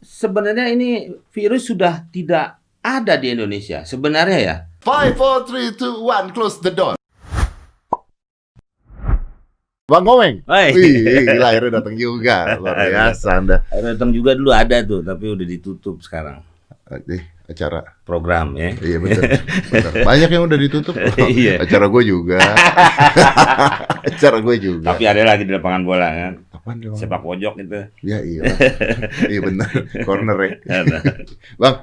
sebenarnya ini virus sudah tidak ada di Indonesia. Sebenarnya ya. 5, 4, 3, 2, 1, close the door. Bang Komeng. Hai. Wih, gila, akhirnya datang juga. Luar biasa Anda. Datang juga dulu ada tuh, tapi udah ditutup sekarang. Acara Program ya. Iya betul. Banyak yang udah ditutup. Iya. Acara gue juga. Acara gue juga. Tapi ada lagi di lapangan bola kan. Apaan dong? Sepak pojok itu. Ya iya. Iya benar. Corner ya. Ada. Bang,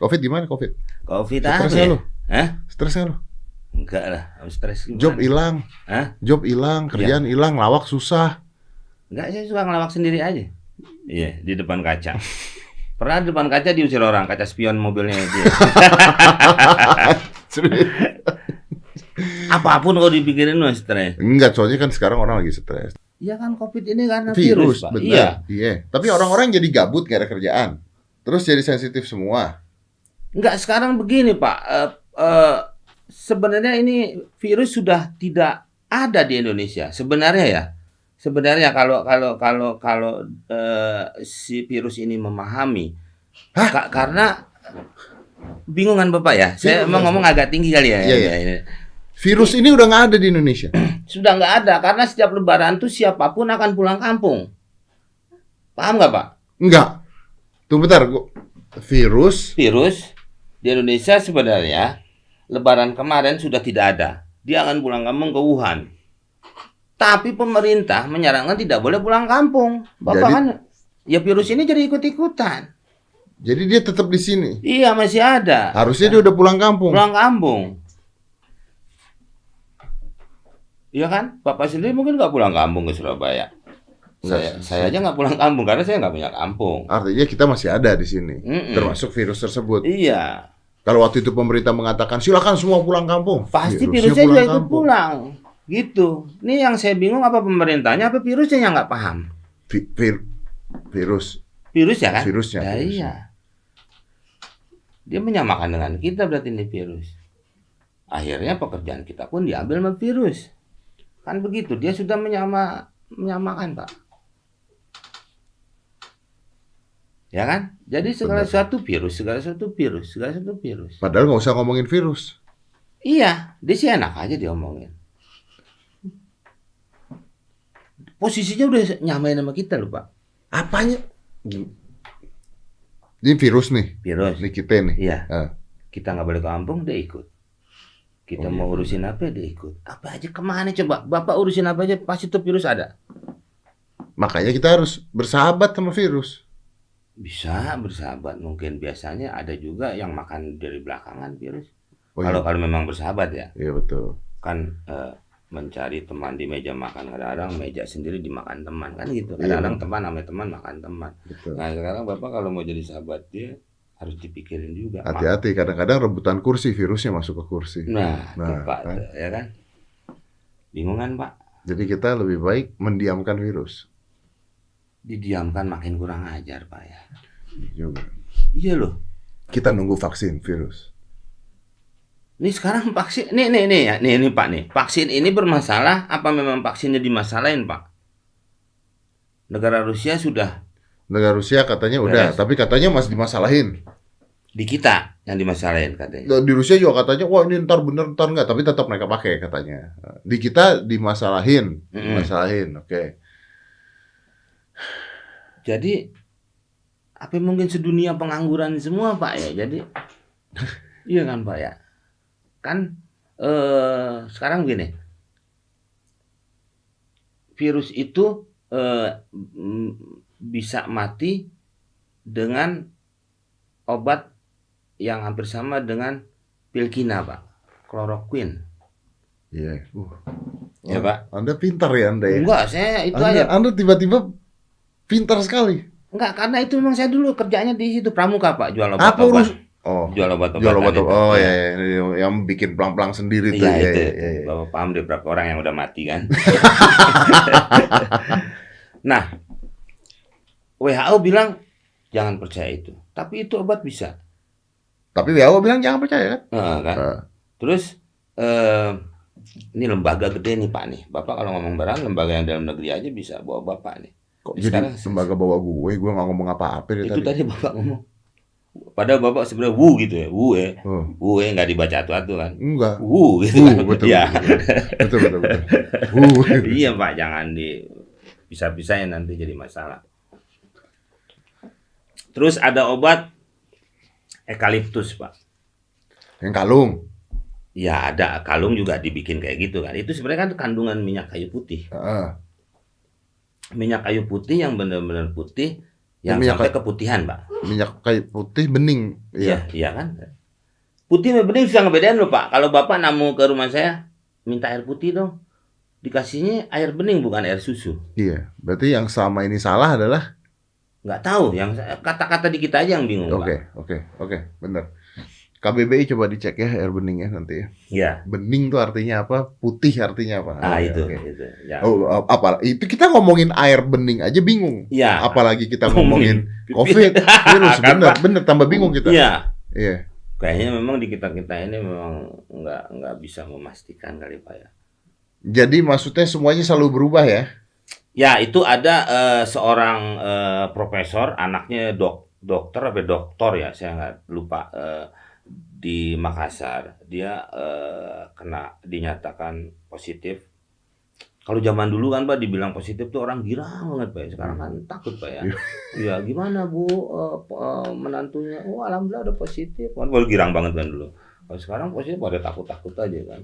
Covid gimana Covid? Covid Stres apa nggak ya? lu? Hah? Stres nggak lu? Enggak lah, harus stres gimana? Job hilang. Hah? Job hilang, kerjaan hilang, lawak susah. Enggak, saya suka ngelawak sendiri aja. Iya, di depan kaca. Pernah di depan kaca diusir orang, kaca spion mobilnya dia. Apapun kalau dipikirin lu stres. Enggak, soalnya kan sekarang orang lagi stres. Iya kan Covid ini karena Virus, Pak. benar. Iya. Iya. Tapi orang-orang jadi gabut gak ada kerjaan. Terus jadi sensitif semua. Enggak, sekarang begini Pak. Sebenarnya ini virus sudah tidak ada di Indonesia. Sebenarnya ya. Sebenarnya kalau si virus ini memahami, karena bingungan Bapak ya. Saya emang ngomong agak tinggi kali ya. Iya, iya. Ini. Virus ini udah nggak ada di Indonesia. Sudah nggak ada karena setiap Lebaran tuh siapapun akan pulang kampung. Paham nggak Pak? Enggak. Tunggu bentar. Virus Di Indonesia sebenarnya Lebaran kemarin sudah tidak ada. Dia akan pulang kampung ke Wuhan. Tapi pemerintah menyarankan tidak boleh pulang kampung. Bapak Jadi- kan, ya virus ini jadi ikut-ikutan. jadi dia tetap di sini. Iya masih ada. Harusnya dia udah pulang kampung. Pulang kampung. Iya kan? Bapak sendiri mungkin nggak pulang kampung ke Surabaya. Saya aja nggak pulang kampung karena saya nggak punya kampung. Artinya kita masih ada di sini. Mm-mm. Termasuk virus tersebut. Iya. Kalau waktu itu pemerintah mengatakan silakan semua pulang kampung. Pasti Virusnya virusnya juga ikut kampung. pulang. Gitu. Ini yang saya bingung apa pemerintahnya apa virusnya yang nggak paham. Virus. Virus ya kan? Virusnya, Ya, virusnya. iya. Dia menyamakan dengan kita berarti ini virus. Akhirnya pekerjaan kita pun diambil sama virus. Kan begitu. Dia sudah menyamakan, Pak. Ya kan? Jadi segala Benar. sesuatu virus, segala sesuatu virus, segala sesuatu virus. Padahal nggak usah ngomongin virus. Iya, dia sih enak aja diomongin. Posisinya udah nyamain sama kita loh, Pak. Apanya? Ini virus nih. Virus. Ini kita nih. Iya. Ah. Kita nggak boleh ke kampung, dia ikut. Kita Oh, mau iya. urusin apa, dia ikut. Apa aja kemana coba? Bapak urusin apa aja, pasti tuh virus ada. Makanya kita harus bersahabat sama virus. Bisa bersahabat, mungkin biasanya ada juga yang makan dari belakangan virus. Oh, Kalau iya. kalau memang bersahabat ya, Iya betul. kan mencari teman di meja makan, kadang-kadang meja sendiri dimakan teman kan gitu. Iya, Kadang-kadang benar. teman namanya teman makan teman. Betul. Nah sekarang Bapak kalau mau jadi sahabat dia harus dipikirin juga. Hati-hati, kadang-kadang rebutan kursi, virusnya masuk ke kursi. Nah, Nah, tuh, Pak, kan. tuh, ya kan? Bingung kan Pak? Jadi kita lebih baik mendiamkan virus. Didiamkan makin kurang ajar Pak ya. Juga. Iya loh. Kita nunggu vaksin virus. Ini sekarang vaksin, nih ya, nih Pak nih. Vaksin ini bermasalah apa memang vaksinnya dimasalahin Pak? Negara Rusia sudah Negara Rusia katanya udah, Beres. tapi katanya masih dimasalahin. di kita yang dimasalahin katanya. Di Rusia juga katanya, wah ini ntar bener, ntar enggak. Tapi tetap mereka pakai katanya. Di kita dimasalahin. Dimasalahin, oke. Jadi apa mungkin sedunia pengangguran semua Pak ya? Jadi iya kan Pak ya? Kan sekarang begini. Virus itu bisa mati dengan obat yang hampir sama dengan pilkina Pak. Kloroquine. Iya. Ya, Pak. Anda pintar ya Anda ya? Enggak, saya itu aja. Anda tiba-tiba pintar sekali. Enggak, karena itu memang saya dulu kerjanya di situ pramuka Pak, jual Apa obat-obat. urus? Oh, Jual obat-obatan. jual obat. itu. Oh ya, yang bikin pelang-pelang sendiri tuh. Iya Ya, itu. ya, ya. Bapak paham deh berapa orang yang udah mati kan. Nah, WHO bilang jangan percaya itu. Tapi itu obat bisa. Tapi WHO bilang jangan percaya kan? Kan? Ah. Terus ini lembaga gede nih Pak nih. Bapak kalau ngomong barang lembaga yang dalam negeri aja bisa bawa Bapak nih. Kok Sekarang jadi lembaga bawa gue nggak ngomong apa-apa dari itu tadi. tadi Bapak ngomong. Padahal Bapak sebenarnya wu gitu ya. Oh, Wu nggak dibaca atu-atu kan. enggak. Wu gitu kan. Betul, Ya. betul, betul, betul. Iya Pak, jangan bisa-bisain nanti jadi masalah. Terus ada obat eukaliptus Pak. Yang kalung. Ya ada kalung juga dibikin kayak gitu kan. Itu sebenarnya kan kandungan minyak kayu putih. Heeh. Minyak kayu putih yang benar-benar putih, yang Minyak sampai keputihan Pak. Minyak kayu putih bening. Iya, iya kan. Putih sama bening bisa ngebedain loh Pak. Kalau Bapak namu ke rumah saya, minta air putih dong. Dikasihnya air bening bukan air susu. Iya. Berarti yang selama ini salah adalah. Nggak tahu, yang kata-kata di kita aja yang bingung Pak. Oke, benar. KBBI coba dicek ya air beningnya nanti ya. Iya. Bening tuh artinya apa? Putih artinya apa? Ah, ya, itu, oke. itu. Ya. Oh, apa? Itu kita ngomongin air bening aja bingung. Iya. Apalagi kita ngomongin COVID, virus, Kan, Pak? bener tambah bingung kita. Iya. Iya. Kayaknya memang di kita-kita ini memang nggak bisa memastikan kali Pak ya. Jadi maksudnya semuanya selalu berubah ya? Ya, itu ada seorang profesor, anaknya dokter apa doktor ya, saya nggak lupa, di Makassar. Dia dinyatakan positif. Kalau zaman dulu kan Pak dibilang positif tuh orang girang banget Pak ya. Sekarang kan takut Pak ya. Ya gimana Bu menantunya? Oh alhamdulillah ada positif. Kan baru girang banget kan dulu. Kalau sekarang positif pada takut-takut aja kan.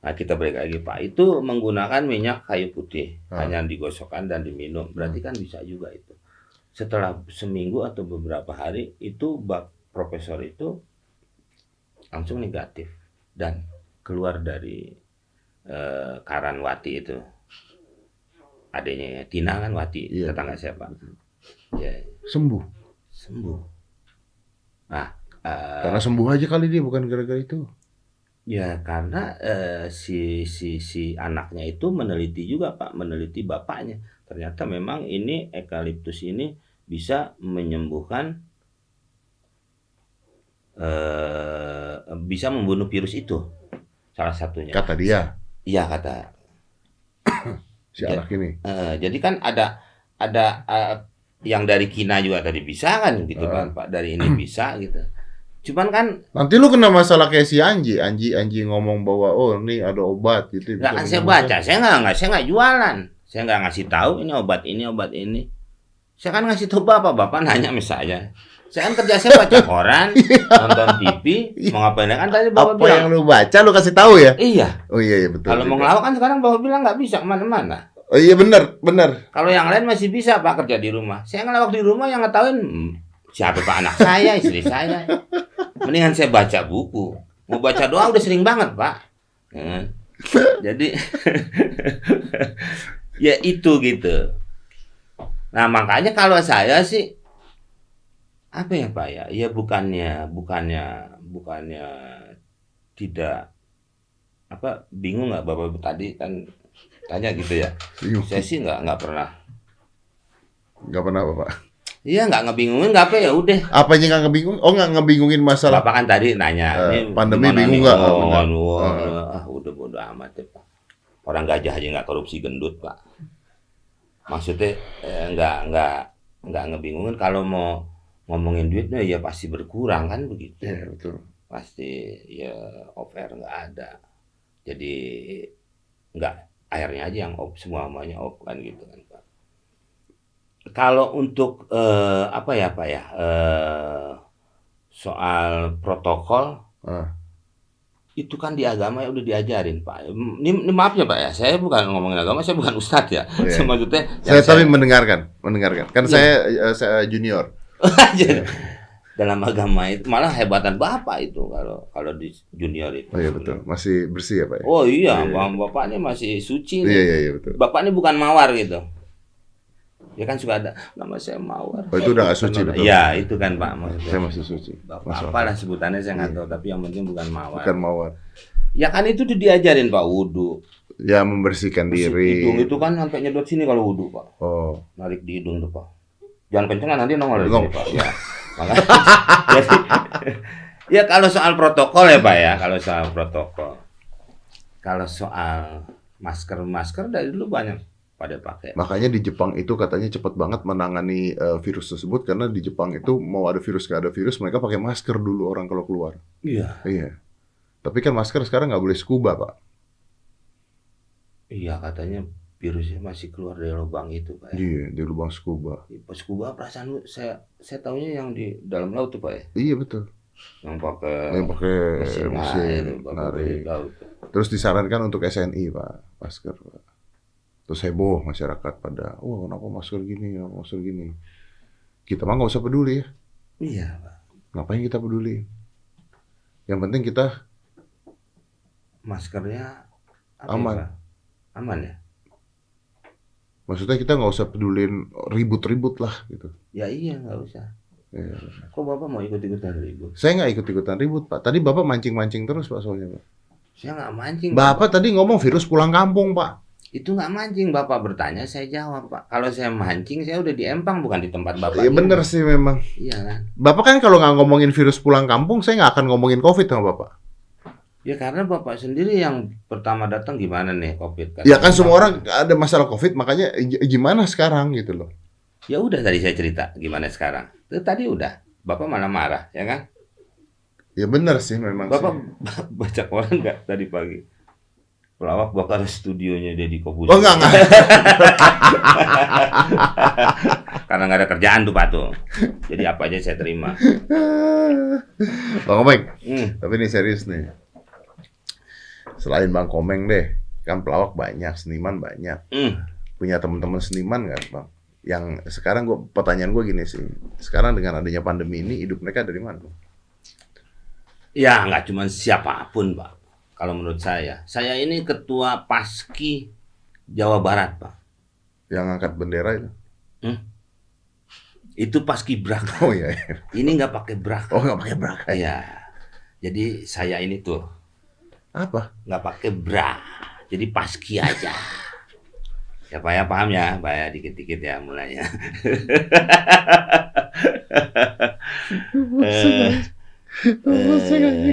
Nah kita balik lagi Pak. Itu menggunakan minyak kayu putih. Hanya digosokkan dan diminum. Berarti kan bisa juga itu. Setelah seminggu atau beberapa hari itu profesor itu langsung negatif dan keluar dari Karan Wati itu, adanya Tina kan Wati, Iya. tetangga saya Pak. Ya, Sembuh. Nah, Karena sembuh aja kali dia bukan gara-gara itu. ya karena si anaknya itu meneliti juga Pak, meneliti bapaknya. Ternyata memang ini eukaliptus ini bisa menyembuhkan, bisa membunuh virus itu, salah satunya. Kata dia. Iya kata. Si anak ini. Jadi kan ada yang dari Kina juga tadi bisa kan gitu kan Pak, dari ini bisa gitu. Cuman kan Nanti lu kena masalah kayak si Anji ngomong bahwa oh ini ada obat gitu. nggak kan bisa saya menyembuhkan. baca, saya nggak jualan, saya nggak ngasih tahu ini obat ini. Saya kan ngasih tahu bapak nanya misalnya. Saya kan kerja saya baca koran, nonton TV, mau ngapain kan tadi bapak Apa bilang. yang lu baca lu kasih tahu ya? Iya. Oh iya betul. Kalau mau ngelawak kan sekarang bapak bilang nggak bisa kemana-mana. Oh iya benar. Kalau yang lain masih bisa Pak kerja di rumah. Saya ngelawak di rumah yang ngetahuin siapa Pak anak saya, istri saya. Mendingan saya baca buku. Mau baca doang udah sering banget Pak. Jadi ya itu gitu. Nah makanya kalau saya sih apa ya Pak ya? Ya bukannya tidak apa bingung nggak Bapak tadi kan tanya gitu ya. Saya sih nggak pernah. Nggak pernah Bapak. Iya nggak ngebingungin nggak apa ya udah. Apanya nggak ngebingung? Oh nggak ngebingungin masalah. Bapak kan tadi nanya. Ini Pandemi gimana bingung nih? nggak? Oh, Benar. udah bodo amat ya Pak. Orang gajah aja nggak korupsi gendut Pak. Maksudnya nggak ngebingungin kalau mau ngomongin duitnya ya pasti berkurang kan begitu. Iya betul. Pasti ya off air nggak ada. Jadi nggak airnya aja yang off, semuanya off kan gitu kan Pak. Kalau untuk apa ya Pak ya soal protokol itu kan di agama ya udah diajarin Pak. Ini maaf ya Pak ya, saya bukan ngomongin agama, saya bukan ustadz ya. Oh, iya. Maksudnya Saya tapi mendengarkan. Kan Iya. saya junior. dalam agama itu malah hebatan Bapak itu kalau di junior itu. Oh iya betul. Masih bersih ya Pak ya? Oh iya, Iya. Bapak ini masih suci nih. Iya betul. Bapak ini bukan mawar gitu. Ya kan suka ada nama saya mawar. Oh itu udah nggak suci betul. Iya, itu kan Pak maksudnya. Saya masih suci. Bapak Masuk apalah sebutannya saya nggak tahu, tapi yang penting bukan mawar. Bukan mawar. Ya kan itu tuh diajarin Pak wudu. Ya membersihkan diri. Hidung itu kan sampai nyedot sini kalau wudu Pak. Oh. Narik di hidung tuh Pak. Jangan kencengan nanti nongol di Nongol. sini Pak. Ya. Makanya jadi ya kalau soal protokol ya Pak ya, kalau soal protokol. Kalau soal masker dari dulu banyak pada pakai. Makanya di Jepang itu katanya cepat banget menangani virus tersebut karena di Jepang itu mau ada virus nggak ada virus mereka pakai masker dulu orang kalau keluar. Iya. Iya. Tapi kan masker sekarang nggak boleh scuba, Pak. Iya, katanya virusnya masih keluar dari lubang itu, Pak ya. Iya, di lubang scuba. Pas scuba perasaan saya taunya yang di dalam laut tuh, Pak ya. Iya betul. Yang pakai Yang pakai mesin mesin narik. narik. Terus disarankan untuk SNI, Pak, masker, Pak. Terus heboh masyarakat pada, oh kenapa masker gini, kenapa masker gini. Kita mah nggak usah peduli ya. Iya, Pak. Ngapain kita peduli? Yang penting kita Maskernya apa aman. ya, Pak? Aman ya? Maksudnya kita nggak usah pedulin ribut-ribut lah gitu. Ya iya, nggak usah. Ya. Kok Bapak mau ikut-ikutan ribut? Saya nggak ikut-ikutan ribut, Pak. Tadi Bapak mancing-mancing terus, Pak, soalnya, Pak. Saya nggak mancing. Bapak tadi ngomong virus pulang kampung, Pak. Itu nggak mancing, Bapak bertanya, saya jawab, Pak. Kalau saya mancing, saya udah di Empang, bukan di tempat Bapak. Iya ini. bener sih memang. Iya kan? Bapak kan kalau nggak ngomongin virus pulang kampung, saya nggak akan ngomongin COVID sama Bapak. Ya karena Bapak sendiri yang pertama datang gimana nih COVID? Ya kan semua orang ada masalah COVID, makanya gimana sekarang gitu loh. Ya udah tadi saya cerita gimana sekarang. Tadi udah, Bapak malah marah, ya kan? Ya bener sih memang Bapak sih. baca koran nggak tadi pagi? Pelawak bakar studionya Deddy Corbuzier. Oh enggak. Karena nggak ada kerjaan tuh Pak tuh. Jadi apa aja saya terima. Bang Komeng, Hmm. tapi ini serius nih. Selain Bang Komeng deh, kan pelawak banyak, seniman banyak. Punya teman-teman seniman nggak, Bang? Yang sekarang pertanyaan gue gini sih. Sekarang dengan adanya pandemi ini, hidup mereka dari mana? Ya nggak cuma siapapun Pak. Kalau menurut saya ini ketua Paski Jawa Barat Pak. Yang angkat bendera itu? Itu Paski Braka. Oh iya. Ini nggak pakai braka. Oh nggak pakai braka. Iya. Jadi saya ini tuh Apa? nggak pakai bra. Jadi Paski aja. Ya Pak ya paham ya, Pak ya dikit-dikit ya mulainya.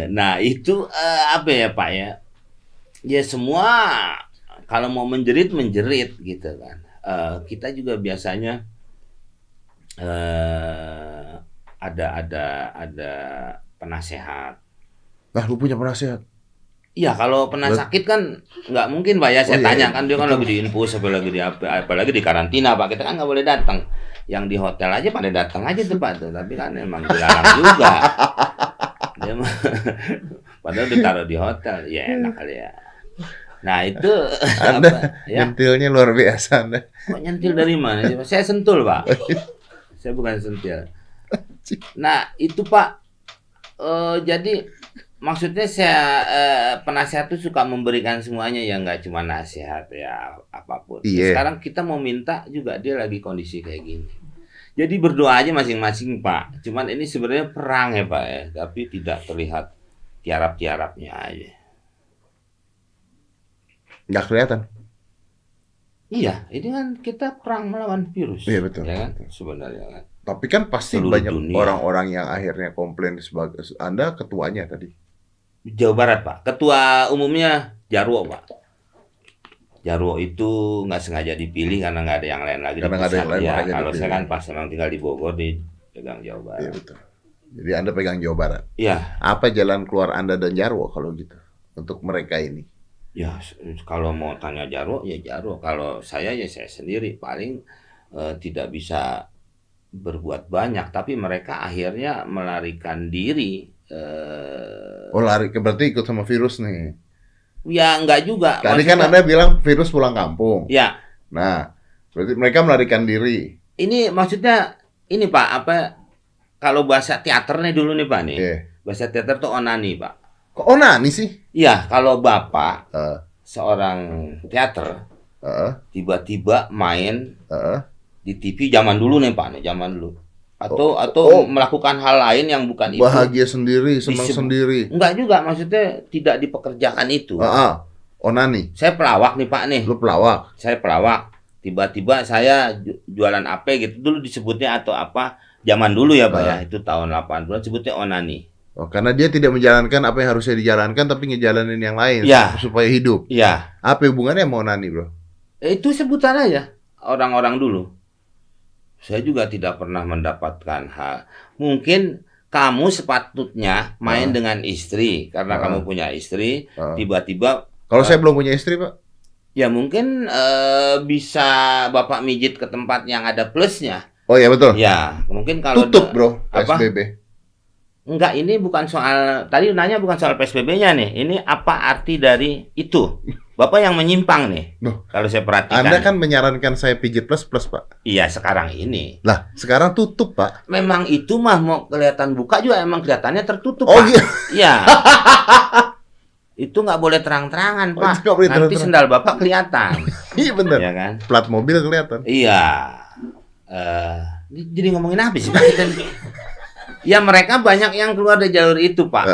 Nah itu apa ya Pak ya? Ya semua kalau mau menjerit gitu kan. Kita juga biasanya ada penasehat. Nah, lu punya penasehat? Iya, kalau pernah sakit kan nggak mungkin Pak ya. Saya iya, tanya kan dia kan lagi di infus, apalagi di karantina Pak. Kita kan nggak boleh datang. Yang di hotel aja pada datang aja tuh Pak tuh. Tapi kan emang dilarang juga. Dia mah padahal ditaruh di hotel, ya enak kali ya. Nah itu Anda ya? nyentilnya luar biasa Anda. Kok nyentil dari mana sih Pak? Saya sentul Pak. Saya bukan sentil. Nah itu Pak. Jadi maksudnya saya penasehat itu suka memberikan semuanya ya nggak cuma nasihat ya apapun. Iya. Sekarang kita mau minta juga dia lagi kondisi kayak gini. Jadi berdoa aja masing-masing Pak. Cuman ini sebenarnya perang ya Pak ya, tapi tidak terlihat tiarap-tiarapnya aja. Nggak kelihatan. Iya, ini kan kita perang melawan virus. Iya betul. Ya kan sebenarnya kan. Tapi kan pasti Seluruh banyak dunia. orang-orang yang akhirnya komplain sebagai Anda ketuanya tadi. Jawa Barat Pak. Ketua umumnya Jarwo Pak. Jarwo itu nggak sengaja dipilih karena nggak ada yang lain lagi. Karena nggak ada yang lain, ya, makanya kalau saya dipilih. kan pas memang tinggal di Bogor di pegang Jawa Iya Barat. betul. Jadi Anda pegang Jawa Barat. Iya, Apa jalan keluar Anda dan Jarwo kalau gitu untuk mereka ini? ya kalau mau tanya Jarwo ya Jarwo. Kalau saya ya saya sendiri paling tidak bisa berbuat banyak. Tapi mereka akhirnya melarikan diri. Oh lari, berarti ikut sama virus nih. Ya enggak juga. Tadi kan Anda bilang virus pulang kampung. Ya, Nah, berarti mereka melarikan diri. ini maksudnya ini Pak apa? Kalau bahasa teaternya dulu nih Pak nih. Iya. Bahasa teater tuh onani Pak. Kok onani sih? Iya, kalau Bapak Eh, seorang teater tiba-tiba main di TV zaman dulu nih Pak nih, zaman dulu. Atau melakukan hal lain yang bukan itu. bahagia sendiri, senang Disebut- sendiri. Enggak juga, maksudnya tidak dipekerjakan itu. Onani. Saya pelawak nih Pak nih. Lu pelawak. Saya pelawak. Tiba-tiba saya jualan apa gitu dulu disebutnya atau apa. Zaman dulu ya Pak ya, itu tahun 80-an sebutnya onani. Oh, karena dia tidak menjalankan apa yang harusnya dijalankan tapi ngejalanin yang lain Ya. supaya hidup. Iya. Apa hubungannya sama onani, Bro? Itu sebutan aja orang-orang dulu. Saya juga tidak pernah mendapatkan hal. Mungkin kamu sepatutnya main dengan istri karena kamu punya istri. Tiba-tiba Kalau saya belum punya istri, Pak. ya mungkin bisa Bapak mijit ke tempat yang ada plusnya. Oh ya betul. Ya, mungkin kalau Tutup, Bro, apa? PSBB. Enggak, ini bukan soal tadi nanya bukan soal PSBB-nya nih. Ini apa arti dari itu? Bapak yang menyimpang nih. Loh, kalau saya perhatikan. Anda kan menyarankan saya pijit plus, Pak. Iya, sekarang ini. Lah, sekarang tutup, Pak. Memang itu mah mau kelihatan buka juga emang kelihatannya tertutup, Oh Pak. iya. Iya. Itu nggak boleh terang-terangan, Oh, Pak. itu nggak boleh Nanti terang-terangan. sendal Bapak kelihatan. Iya bener. Iya kan? Plat mobil kelihatan. Iya. Jadi ngomongin apa sih, Pak? Ya mereka banyak yang keluar dari jalur itu, Pak.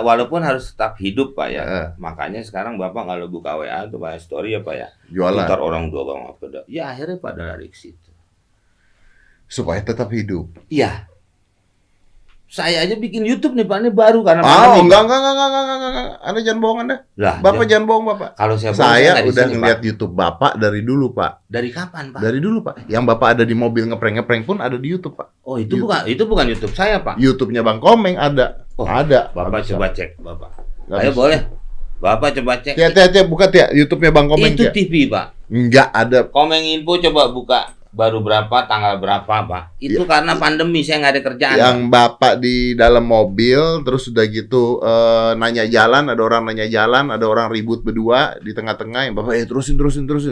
Walaupun harus tetap hidup, Pak ya. Makanya sekarang Bapak kalau buka WA tuh banyak story ya, Pak ya. Jualan. Ntar orang doang apa dah. Ya akhirnya pada lari ke situ. Supaya tetap hidup. Iya. Saya aja bikin YouTube nih, Pak, ini baru karena enggak. Anda jangan bohong Anda. Lah, Bapak jangan bohong, Bapak. Kalau saya Saya nggak di udah sini, ngeliat Pak. YouTube Bapak dari dulu, Pak. Dari kapan, Pak? Dari dulu, Pak. Yang Bapak ada di mobil ngeprank-ngeprank pun ada di YouTube, Pak. Oh, itu bukan YouTube saya, Pak. YouTube-nya Bang Komeng ada. Oh, ada. Bapak Bisa. coba cek, Bapak. Nggak Ayo bisa. boleh. Bapak coba cek. Tia, buka Tia, YouTube-nya Bang Komeng. Itu Tia. TV, Pak. Enggak ada. Komeng Info coba buka. Baru berapa, tanggal berapa, Pak? Itu karena pandemi, saya nggak ada kerjaan. Yang Pak. Bapak di dalam mobil, terus udah gitu nanya jalan, ada orang nanya jalan, ada orang ribut berdua di tengah-tengah, yang Bapak terusin.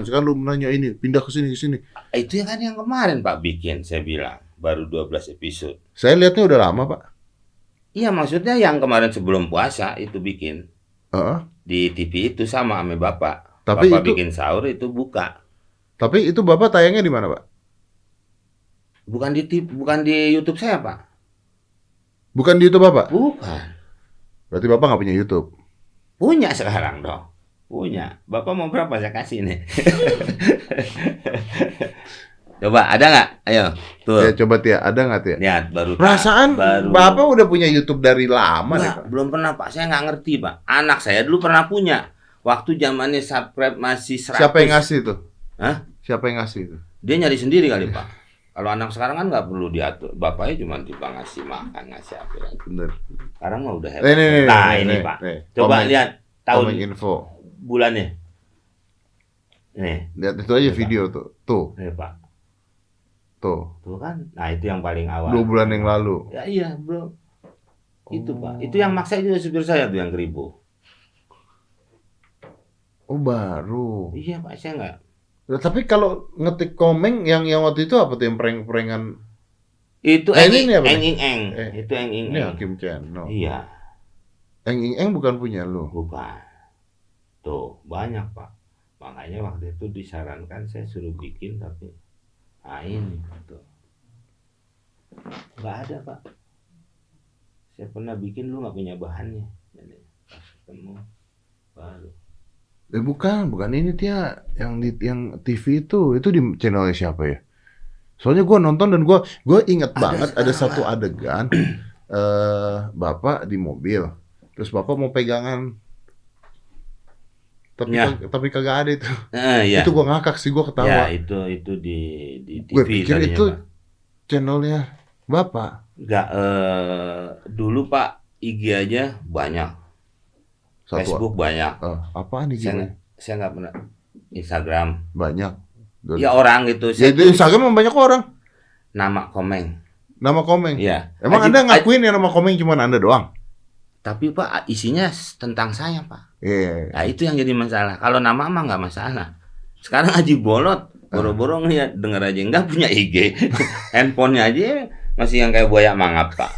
Sekarang lu nanya ini, pindah ke sini. Itu kan yang kemarin, Pak, bikin, saya bilang. Baru 12 episode. Saya lihatnya udah lama, Pak. Iya, maksudnya yang kemarin sebelum puasa itu bikin. Heeh. Di TV itu sama Bapak. Tapi Bapak itu- bikin sahur itu buka. Tapi itu Bapak tayangnya di mana, Pak? Bukan di TV, bukan di YouTube saya, Pak. Bukan di YouTube Bapak? Bukan. Berarti Bapak nggak punya YouTube? Punya sekarang dong. Punya. Bapak mau berapa saya kasih nih? Coba ada nggak? Ayo. Tuh. Ya, coba Tia, ada nggak Tia? Lihat baru. Perasaan baru. Bapak udah punya YouTube dari lama deh, Enggak, Pak. belum pernah, Pak. Saya nggak ngerti, Pak. Anak saya dulu pernah punya. Waktu zamannya subscribe masih 100. Siapa yang ngasih itu? Hah? Siapa yang ngasih itu? Dia nyari sendiri kali, Pak. Kalau anak sekarang kan nggak perlu diatur. Bapaknya cuma tiba ngasih makan, ngasih apa. Bener. Sekarang mah udah hebat. Nih, Nah, ini, nih, Pak. nih. Coba Komeng- lihat tahun Komeng info. bulannya. Nih, Lihat itu aja Coba. video tuh. Tuh, Pak. tuh. Tuh kan. Nah, itu yang paling awal. 2 bulan yang lalu. Ya iya, Bro. Itu, Pak. Itu yang maksa juga supir saya tuh yang keribu. Oh, baru. Iya, Pak. Saya nggak. Nah, tapi kalau ngetik Komeng yang waktu itu apa tuh yang prank-prankan? Itu ini apa nih? eng. Itu eng. Ini Hakim Channel. Iya, Eng bukan punya lu. bukan. Tuh, banyak, Pak. Makanya waktu itu disarankan saya suruh bikin tapi ini tuh. Nggak ada, Pak. Saya pernah bikin lu nggak punya bahannya. Jadi pas ketemu baru. Bukan ini Tia yang TV itu di channelnya siapa ya? Soalnya gua nonton dan gua inget banget ada satu adegan Bapak di mobil. Terus Bapak mau pegangan tapi kagak ada itu. Iya. Itu gua ngakak sih, gua ketawa. Ya, itu di TV Gue pikir tadinya, itu Pak. channelnya Bapak. Enggak, dulu Pak IG aja banyak, Facebook banyak. Apaan nih gimana? Saya nggak pernah Instagram. Banyak. Ya orang gitu. Ya itu Instagram banyak orang. Nama Komeng. Nama Komeng. Iya. Emang Anda ngakuin yang nama Komeng cuma Anda doang? Tapi Pak isinya tentang saya, Pak. Iya. Nah itu yang jadi masalah. Kalau nama mah nggak masalah. Sekarang Haji Bolot boro-boro ngeliat denger aja nggak punya IG. Handphonenya aja masih yang kayak buaya mangap, Pak.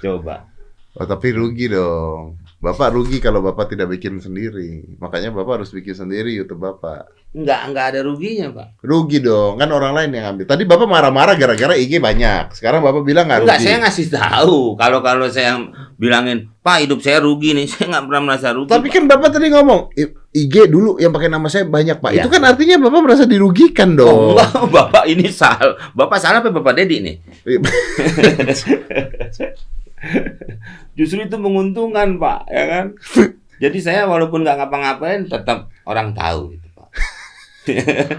Coba. Oh, tapi rugi dong. Bapak rugi kalau Bapak tidak bikin sendiri. Makanya Bapak harus bikin sendiri YouTube Bapak. Nggak ada ruginya, Pak. Rugi dong, kan orang lain yang ambil. Tadi Bapak marah-marah gara-gara IG banyak. Sekarang Bapak bilang nggak rugi. Enggak, saya ngasih tahu. Kalau saya bilangin, Pak hidup saya rugi nih, saya nggak pernah merasa rugi. Tapi Pak. kan Bapak tadi ngomong, IG dulu yang pakai nama saya banyak, Pak. Iya. Itu kan artinya Bapak merasa dirugikan Oh, dong. enggak, Bapak ini salah. Bapak salah apa Bapak Dedi nih? Justru itu menguntungkan, Pak, ya kan? Jadi saya walaupun nggak ngapa-ngapain tetap orang tahu gitu, Pak.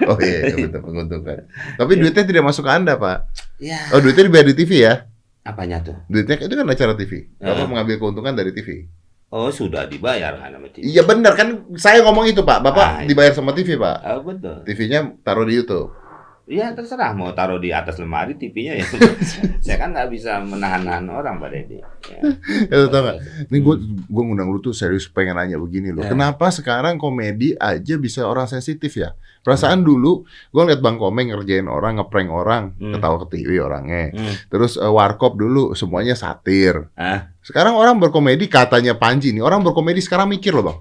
Oh iya, itu betul menguntungkan. Tapi duitnya tidak masuk ke Anda, Pak. Ya, Oh, duitnya dibayar di TV ya? apanya tuh? Duitnya itu kan acara TV. Bapak Heeh. mengambil keuntungan dari TV. Oh, sudah dibayar kan sama TV. Iya benar kan, saya ngomong itu Pak. Bapak Ah, dibayar sama TV Pak. Oh, betul. TV-nya taruh di YouTube. Ya terserah mau taruh di atas lemari TV-nya ya. Saya kan nggak bisa menahan-nahan orang, Pak Deddy. Ya. Ya, tahu nggak? Ini gue ngundang lu tuh serius pengen nanya begini loh. Ya. Kenapa sekarang komedi aja bisa orang sensitif ya? Perasaan dulu gue ngeliat Bang Komeng ngerjain orang, ngeprank orang, ketawa ketiwi orangnya. Terus Warkop dulu semuanya satir. Ah, Sekarang orang berkomedi katanya Panji nih. Orang berkomedi sekarang mikir loh Bang.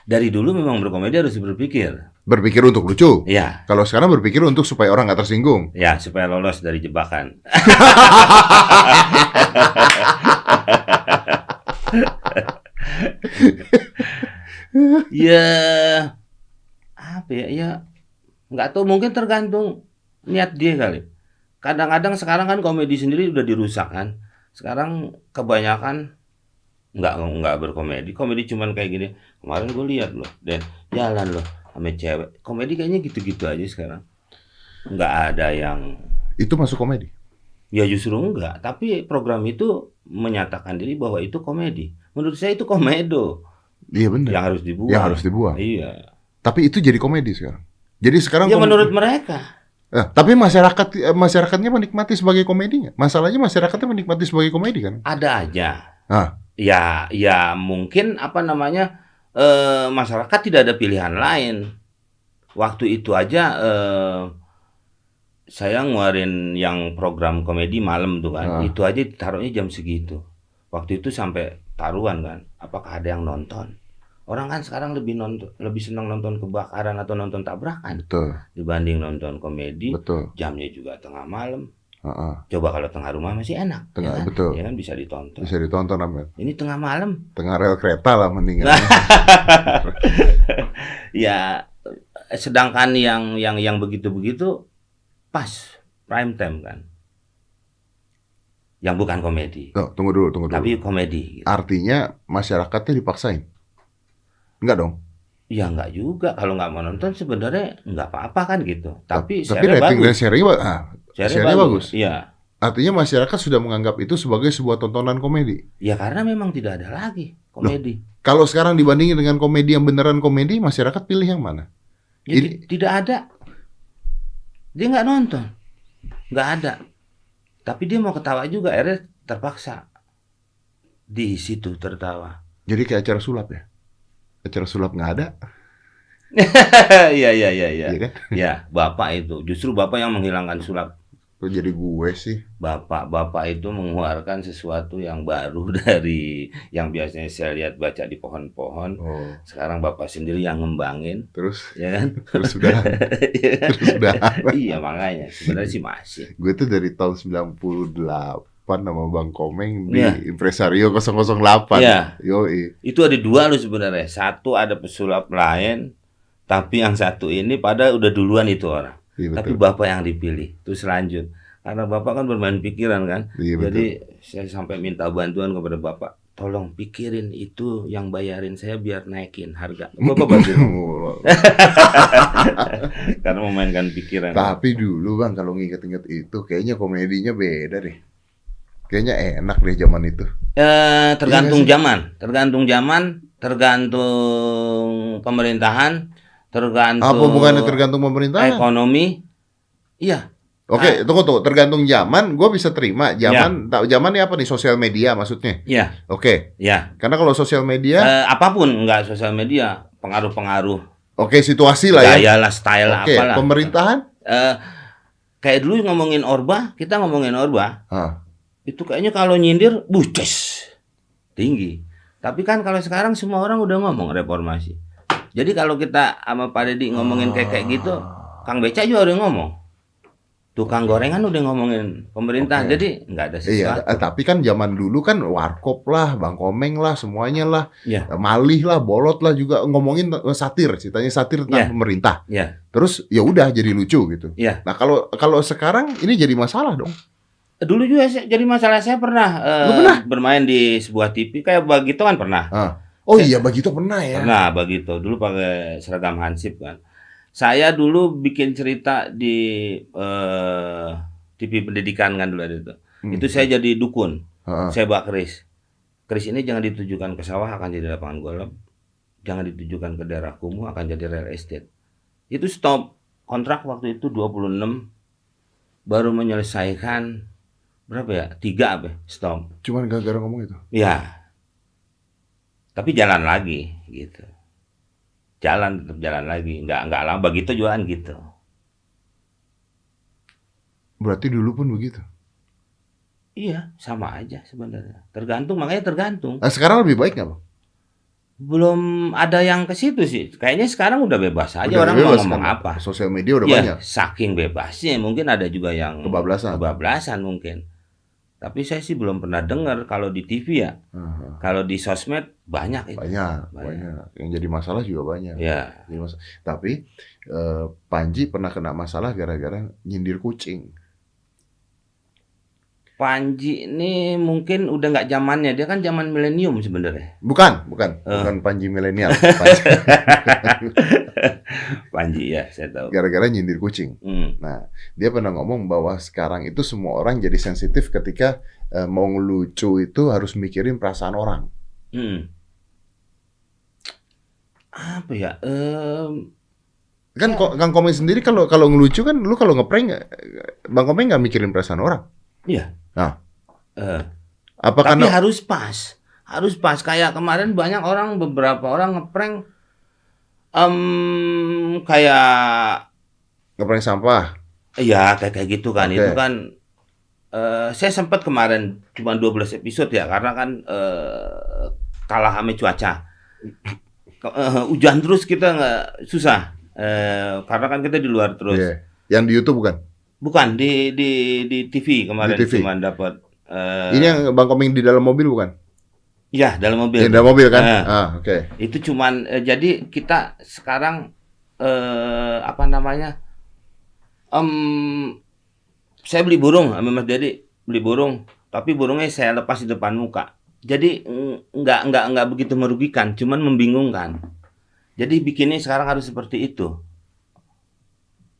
dari dulu memang berkomedi harus berpikir. Berpikir untuk lucu. Ya, Kalau sekarang berpikir untuk supaya orang nggak tersinggung. ya supaya lolos dari jebakan. Ya, apa ya? Ya, nggak tahu. Mungkin tergantung niat dia kali. Kadang-kadang sekarang kan komedi sendiri udah dirusak kan. Sekarang kebanyakan nggak berkomedi. Komedi cuman kayak gini. Kemarin gue lihat loh, dan jalan loh sama cewek. Komedi kayaknya gitu-gitu aja sekarang. Nggak ada yang, Itu masuk komedi. ya justru enggak. Tapi program itu menyatakan diri bahwa itu komedi. Menurut saya itu komedo Iya benar. yang harus dibuang. Yang harus dibuang. Iya. Tapi itu jadi komedi sekarang. Jadi sekarang Ya menurut mereka. Tapi masyarakatnya menikmati sebagai komedi nggak? Masalahnya masyarakatnya menikmati sebagai komedi kan? Ada aja. Ah. Ya mungkin apa namanya, masyarakat tidak ada pilihan lain. Waktu itu aja saya ngeluarin yang program komedi malam tuh kan, itu aja taruhnya jam segitu. Waktu itu sampai taruhan kan, apakah ada yang nonton? Orang kan sekarang lebih senang nonton kebakaran atau nonton tabrakan Betul. dibanding nonton komedi. Betul. Jamnya juga tengah malam. Heeh. Coba kalau tengah rumah masih enak, Tengah, ya kan? betul. Ya kan bisa ditonton. Bisa ditonton Amel. Ini tengah malam. Tengah rel kereta lah mendingan. Ya, sedangkan yang begitu-begitu pas prime time kan. Yang bukan komedi, Tuh, tunggu dulu. tapi komedi. Gitu. Artinya masyarakatnya dipaksain? Enggak dong? Ya enggak juga, kalau nggak mau nonton sebenarnya nggak apa-apa kan gitu. Tapi rating dan bagus. Sharingnya bagus. Iya. Artinya masyarakat sudah menganggap itu sebagai sebuah tontonan komedi. Ya karena memang tidak ada lagi komedi. Kalau sekarang dibandingin dengan komedi yang beneran komedi, masyarakat pilih yang mana? Ya, tidak ada. Dia nggak nonton, nggak ada. Tapi dia mau ketawa juga, akhirnya terpaksa di situ tertawa. Jadi kayak acara sulap ya? Acara sulap nggak ada? Iya. Iya kan? Ya, Bapak itu. Justru Bapak yang menghilangkan sulap. Kok jadi gue sih? Bapak itu mengeluarkan sesuatu yang baru dari yang biasanya saya lihat baca di pohon-pohon. Oh. Sekarang Bapak sendiri yang ngembangin. Terus? Ya kan? Terus sudah. Iya kan? Terus sudah. Iya, makanya. Sebenarnya sih masih. Gue tuh dari tahun 98 sama Bang Komeng di Iya. Impresario 008. Iya. Yoi. Itu ada dua loh sebenarnya. Satu ada pesulap lain, tapi yang satu ini pada udah duluan itu orang. Iya, Tapi betul. Bapak yang dipilih, terus lanjut. Karena Bapak kan bermain pikiran kan. Iya, Jadi saya sampai minta bantuan kepada Bapak. Tolong pikirin itu yang bayarin saya biar naikin harga. Bapak bantu. Karena memainkan pikiran. Tapi dulu Bang, kalau nginget-inget itu kayaknya komedinya beda deh. Kayaknya enak deh zaman itu. Tergantung Iya zaman, tergantung pemerintahan, tergantung Apa bukannya tergantung pemerintahan? ekonomi. Iya. Oke, tunggu. Tergantung zaman, gue bisa terima. Zamannya apa nih? Sosial media maksudnya? Iya. Oke. Ya. Karena kalau sosial media, Apapun enggak sosial media, pengaruh-pengaruh oke, situasi lah ya. gaya lah, style Oke, apalah. pemerintahan? Kayak dulu ngomongin Orba, kita ngomongin Orba. Hah. Itu kayaknya kalau nyindir buces. Tinggi. Tapi kan kalau sekarang semua orang udah ngomong reformasi. Jadi kalau kita sama Pak Deddy ngomongin kayak gitu, Kang Beca juga udah ngomong. Tukang gorengan udah ngomongin pemerintah, Oke. jadi nggak ada Iya, sesuatu. tapi kan zaman dulu kan Warkop lah, Bang Komeng lah, semuanya lah, Iya. Malih lah, Bolot lah juga ngomongin satir, ceritanya satir tentang Iya. pemerintah. Iya. Terus ya udah jadi lucu gitu. Iya. Nah kalau sekarang ini jadi masalah dong. Dulu juga jadi masalah, saya pernah Lu pernah? bermain di sebuah TV kayak begitu kan pernah. Ah. Oh iya, begitu pernah ya. Pernah begitu. Dulu pakai seragam hansip kan. Saya dulu bikin cerita di TV pendidikan kan dulu ada itu. Itu saya jadi dukun. Heeh. Saya bawa keris. Keris ini jangan ditujukan ke sawah akan jadi lapangan golf. Jangan ditujukan ke daerah kumuh akan jadi real estate. Itu stop kontrak waktu itu 26 baru menyelesaikan berapa ya? 3 apa? Stop. Cuman gara-gara ngomong itu. Ya. Tapi jalan lagi gitu. Tetap jalan lagi. Enggak lama begitu juga kan gitu. Berarti dulu pun begitu. Iya, sama aja sebenarnya. Makanya tergantung. Nah, sekarang lebih baik nggak, Bang? Belum ada yang ke situ sih. Kayaknya sekarang udah bebas aja Udah orang bebas mau ngomong kan? apa. Sosial media udah Ya, banyak. saking bebasnya mungkin ada juga yang Kebablasan. mungkin. Tapi saya sih belum pernah dengar kalau di TV ya. Kalau di sosmed banyak itu. Banyak. Yang jadi masalah juga banyak. Ya. Tapi Panji pernah kena masalah gara-gara nyindir kucing. Panji ini mungkin udah nggak zamannya. Dia kan zaman milenium sebenarnya. Bukan Panji milenial. Panji ya, saya tahu. Gara-gara nyindir kucing. Nah, dia pernah ngomong bahwa sekarang itu semua orang jadi sensitif ketika mau ngelucu itu harus mikirin perasaan orang. Apa ya? Kan Kang Komeng sendiri kalau ngelucu kan, lu kalau ngeprank Bang Komeng nggak mikirin perasaan orang. Iya. Nah, tapi harus pas. Kayak kemarin beberapa orang ngeprank kayak ngeprank sampah. Iya, kayak gitu kan. Okay. Itu kan saya sempat kemarin cuma 12 episode ya karena kan kalah sama cuaca. Hujan terus kita nggak susah. Karena kan kita di luar terus. Yeah. Yang di YouTube bukan? Bukan di TV kemarin cuma dapat. Ini yang Bang Komeng di dalam mobil bukan? Iya, dalam mobil. Di dalam mobil kan? Oke. Itu cuman jadi kita sekarang apa namanya? Saya beli burung sama Mas Dedi, tapi burungnya saya lepas di depan muka. Jadi nggak begitu merugikan, cuman membingungkan. Jadi bikinnya sekarang harus seperti itu.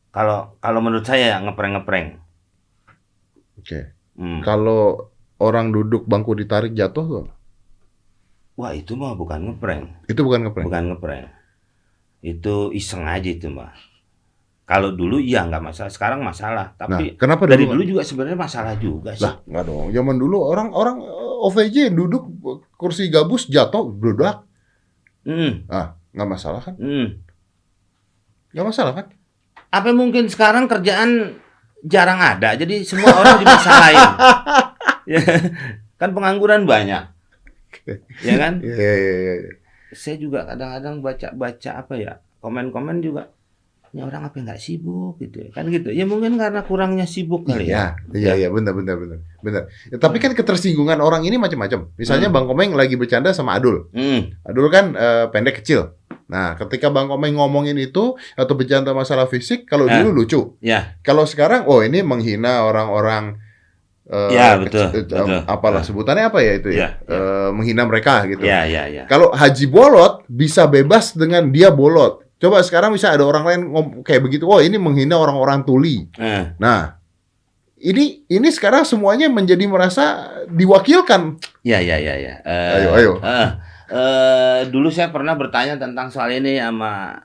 Kalau menurut saya ngeprank. Oke. Kalau orang duduk bangku ditarik jatuh tuh? Wah, itu mah bukan ngeprank. Itu bukan ngeprank. Bukan ngeprank. Itu iseng aja itu mah. Kalau dulu iya nggak masalah, sekarang masalah. Tapi kenapa dari dulu juga sebenarnya masalah juga sih. Lah, nggak dong. Zaman dulu orang OVJ duduk kursi gabus jatuh bludak. Nggak masalah kan? Nggak masalah kan? Apa mungkin sekarang kerjaan jarang ada, jadi semua orang dimasalahin. Ya, kan pengangguran banyak. Ya kan? Iya. Saya juga kadang-kadang baca apa ya, komen-komen juga. Ini orang apa nggak sibuk gitu, kan gitu. Ya mungkin karena kurangnya sibuk kali ya. Iya, benar. Ya, tapi kan ketersinggungan orang ini macam-macam. Misalnya Bang Komeng lagi bercanda sama Adul. Adul kan pendek kecil. Nah, ketika Bang Komeng ngomongin itu atau bercanda masalah fisik, kalau dulu lucu. Ya. Kalau sekarang, ini menghina orang-orang. Betul. Apalah sebutannya apa ya itu ya? Menghina mereka gitu. Iya. Kalau Haji Bolot bisa bebas dengan dia bolot. Coba sekarang bisa ada orang lain kayak begitu. Ini menghina orang-orang tuli. Nah, ini sekarang semuanya menjadi merasa diwakilkan. Iya. Ayo. Dulu saya pernah bertanya tentang soal ini sama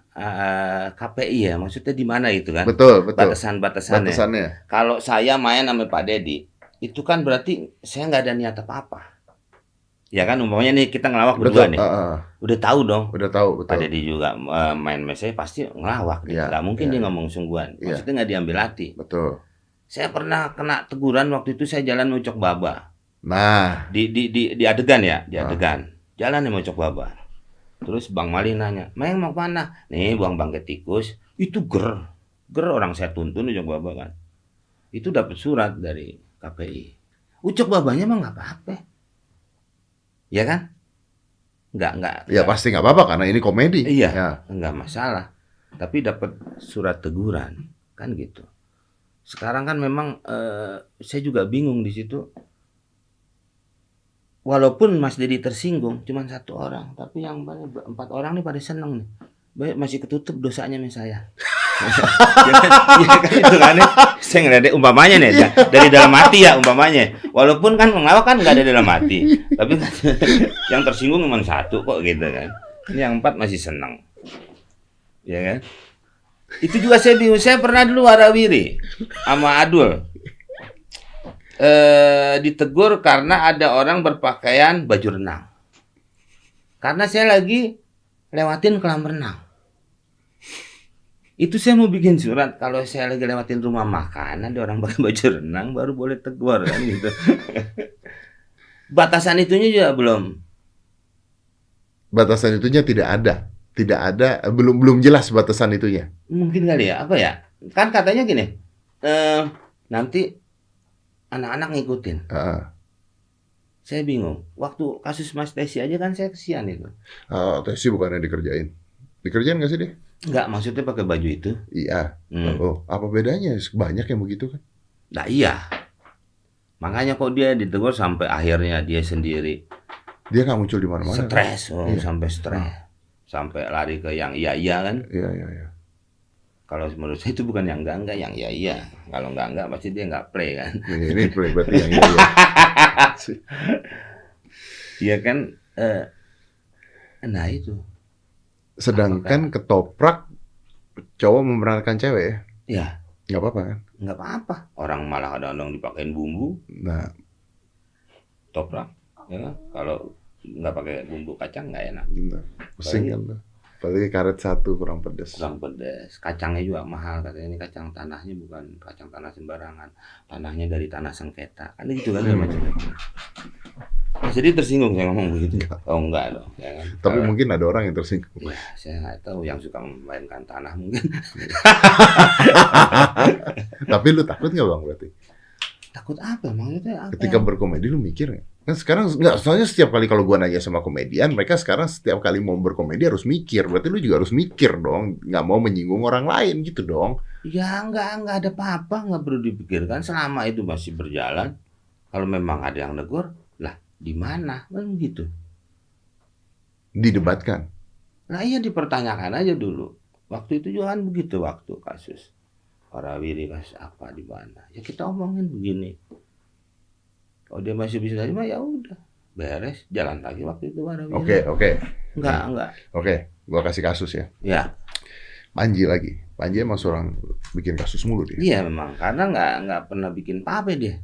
KPI ya, maksudnya di mana itu kan? Betul. Batasannya. Kalau saya main sama Pak Dedi, itu kan berarti saya nggak ada niat apa-apa. Ya kan, umpamanya nih kita ngelawak berdua nih. Udah tahu dong. Udah tahu, betul. Pak Dedi juga main saya pasti ngelawak. Nggak mungkin dia ngomong sungguhan. Maksudnya nggak diambil hati. Betul. Saya pernah kena teguran waktu itu saya jalan Ucok Baba. Nah, di adegan ya, di adegan. Jalan nih Ucok Baba. Terus Bang Mali nanya, "Meng mau mana?" "Nih, buang bangkai tikus." Itu ger orang saya tuntun Ucok Baba kan. Itu dapat surat dari KPI. Ucok Babanya mah nggak apa-apa. Ya kan? Nggak. Ya pasti nggak apa-apa karena ini komedi. Iya, nggak masalah. Tapi dapat surat teguran, kan gitu. Sekarang kan memang saya juga bingung di situ. walaupun Mas Dedi tersinggung cuma 1 orang, tapi yang 4 orang nih pada seneng nih. Baik masih ketutup dosanya sama saya. Ya kan itu kan ya. Saya ngeledek umpamanya nih ya, dari dalam hati ya umpamanya. Walaupun kan ngelawak kan nggak ada dalam hati, tapi kan yang tersinggung cuma 1 kok gitu kan. Ini yang 4 masih seneng. Ya kan? Itu juga saya bingung. Saya pernah dulu warawiri sama Adul. Ditegur karena ada orang berpakaian baju renang. Karena saya lagi lewatin kolam renang. Itu saya mau bikin surat kalau saya lagi lewatin rumah makan ada orang pakai baju renang baru boleh tegur kan gitu. Batasan itunya juga belum. Batasan itunya tidak ada, belum jelas batasan itunya. Mungkin kali ya, apa ya? Kan katanya gini, nanti anak-anak ngikutin. Saya bingung. Waktu kasus Mas Tesi aja kan saya kesian itu. Tesi bukannya dikerjain. Dikerjain nggak sih dia? Enggak, maksudnya pakai baju itu. Iya. Oh, apa bedanya? Banyak yang begitu kan? Nah iya. Makanya kok dia ditegur sampai akhirnya dia sendiri. Dia nggak muncul di mana-mana. Stres, kan? sampai stres. Sampai lari ke yang iya-iya kan. Iya. Kalau menurut saya itu bukan yang enggak, yang iya-iya. Kalau enggak, pasti dia enggak play kan. Ini play berarti yang iya. Iya kan, nah itu. Sedangkan ketoprak cowok memerankan cewek ya? Iya. Nggak apa-apa kan? Nggak apa-apa. Orang malah kadang-kadang dipakein bumbu. Nah, toprak. Ya kan? Kalau nggak pakai bumbu kacang nggak enak. pusing kan tuh. Apalagi karet 1 kurang pedas. Kurang pedas. Kacangnya juga mahal katanya, ini kacang tanahnya bukan kacang tanah sembarangan. Tanahnya dari tanah sengketa. Kan gitu kan macam. Jadi tersinggung saya ngomong begitu. Oh enggak dong. Ya kan? Tapi mungkin ada orang yang tersinggung. Ya, saya nggak tahu yang suka memainkan tanah mungkin. Tapi lu takut nggak Bang berarti? Takut apa? Maksudnya apa? Ketika berkomedi lu mikir nggak? Kan sekarang nggak, soalnya setiap kali kalau gua nanya sama komedian, mereka sekarang setiap kali mau berkomedi harus mikir. Berarti lu juga harus mikir dong, nggak mau menyinggung orang lain gitu dong. Ya nggak ada apa-apa, nggak perlu dipikirkan selama itu masih berjalan. Kalau memang ada yang negur, lah di mana? Kan gitu. Didebatkan. Nah iya dipertanyakan aja dulu. Waktu itu juga kan begitu waktu kasus warawiri kasus apa di mana. Ya kita omongin begini. Kalau dia masih bisa terima ya udah beres, jalan lagi waktu itu warawiri. Oke. Enggak. Oke, gua kasih kasus ya. Ya. Panji lagi. Panji emang seorang bikin kasus mulu dia. Iya memang karena nggak pernah bikin apa-apa dia.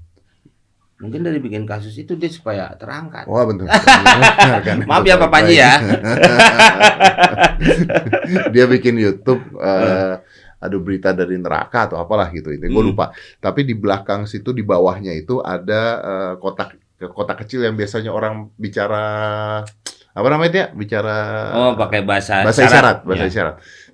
Mungkin dari bikin kasus itu dia supaya terangkat. Wah betul. Maaf ya Pak Panji ya. Dia bikin YouTube ada berita dari neraka atau apalah gitu itu. Gue lupa. Tapi di belakang situ di bawahnya itu ada kotak kecil yang biasanya orang bicara apa namanya dia? Bicara pakai bahasa isyarat.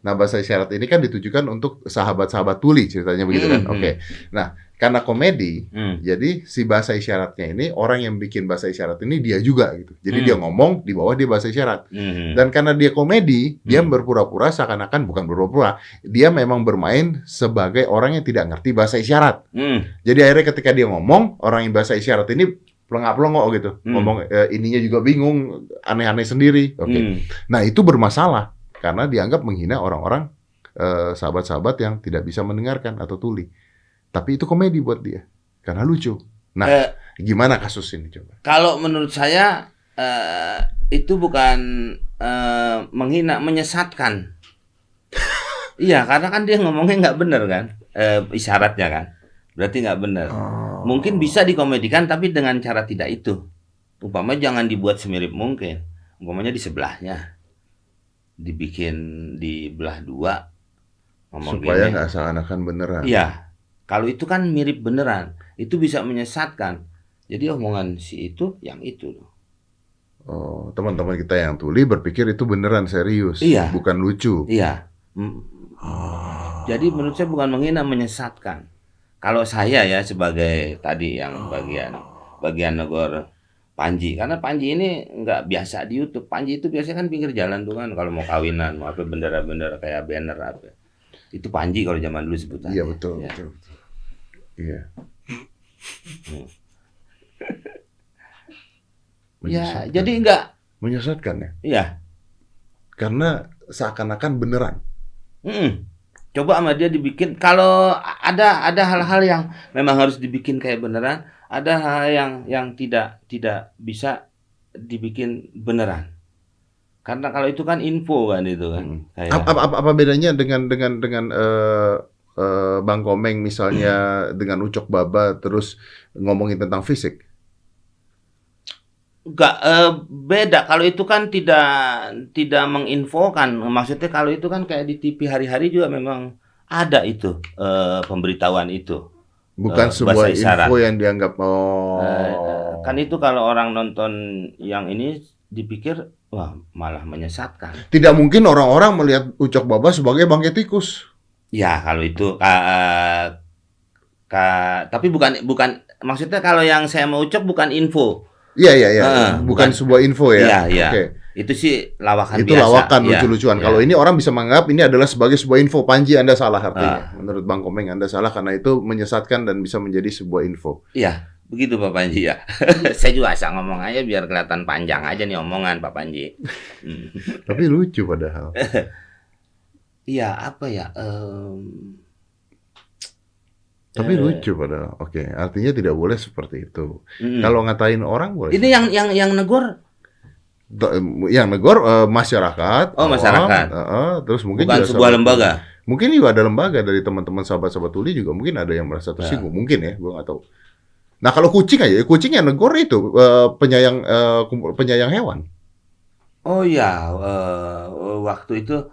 Nah, bahasa isyarat ini kan ditujukan untuk sahabat-sahabat tuli ceritanya begitu kan. Oke. Nah, karena komedi, jadi si bahasa isyaratnya ini orang yang bikin bahasa isyarat ini dia juga gitu. Jadi dia ngomong di bawah dia bahasa isyarat. Dan karena dia komedi, dia berpura-pura seakan-akan bukan berpura-pura, dia memang bermain sebagai orang yang tidak ngerti bahasa isyarat. Jadi akhirnya ketika dia ngomong, orang yang bahasa isyarat ini pelengak-pelengok gitu. Ngomong ininya juga bingung, aneh-aneh sendiri. Oke. Nah, itu bermasalah karena dianggap menghina orang-orang sahabat-sahabat yang tidak bisa mendengarkan atau tuli. Tapi itu komedi buat dia, karena lucu. Nah, gimana kasus ini coba? Kalau menurut saya itu bukan menghina, menyesatkan. Iya, karena kan dia ngomongnya nggak benar kan, isyaratnya kan, berarti nggak benar. Mungkin bisa dikomedikan, tapi dengan cara tidak itu. Umpamanya jangan dibuat semirip mungkin. Umpamanya di sebelahnya, dibikin di belah 2. Supaya nggak seakan-akan beneran. Iya. Kalau itu kan mirip beneran, itu bisa menyesatkan. Jadi omongan si itu yang itu. Oh, teman-teman kita yang tuli berpikir itu beneran serius, bukan lucu. Iya. Jadi menurut saya bukan menghina, menyesatkan. Kalau saya ya sebagai tadi yang bagian negor Panji, karena Panji ini nggak biasa di YouTube. Panji itu biasanya kan pinggir jalan tuh kan, kalau mau kawinan, mau apa bendera-bendera kayak banner apa. Itu Panji kalau zaman dulu sebutannya. Iya betul. Iya. Ya, jadi enggak. Menyesatkan ya? Iya. Karena seakan-akan beneran. Coba sama dia dibikin. Kalau ada hal-hal yang memang harus dibikin kayak beneran, ada hal yang tidak bisa dibikin beneran. Karena kalau itu kan info kan itu kan. Kayak Apa bedanya dengan Bang Komeng misalnya dengan Ucok Baba terus ngomongin tentang fisik? enggak beda. Kalau itu kan tidak menginfokan. Maksudnya kalau itu kan kayak di TV hari-hari juga memang ada itu pemberitahuan itu. Bukan sebuah bahasa isyarat. info yang dianggap Kan itu kalau orang nonton yang ini dipikir wah malah menyesatkan. Tidak mungkin orang-orang melihat Ucok Baba sebagai bangkai tikus. Ya kalau itu tapi bukan maksudnya kalau yang saya mau ucap bukan info. Iya. Bukan sebuah info ya. Iya. Oke. Itu sih lawakan Itu biasa. lawakan Ya, lucu-lucuan. ya. Kalau ini orang bisa menganggap ini adalah sebagai sebuah info. Panji, Anda salah artinya. Menurut Bang Komeng Anda salah karena itu menyesatkan dan bisa menjadi sebuah info. Iya, begitu Pak Panji ya. Saya juga asal ngomong aja biar kelihatan panjang aja nih omongan Pak Panji. Tapi lucu padahal. Iya, apa ya? Tapi lucu padahal. Oke, artinya tidak boleh seperti itu. Mm. Kalau ngatain orang boleh. Ini yang negor Yang negor masyarakat. Oh, masyarakat. Terus mungkin bukan juga sebuah sahabat lembaga. Tuli. Mungkin juga ada lembaga dari teman-teman sahabat-sahabat Tuli juga mungkin ada yang merasa tersinggung. Mungkin ya, gue nggak tahu. Nah kalau kucing aja, kucing yang negor itu penyayang hewan. Oh ya, waktu itu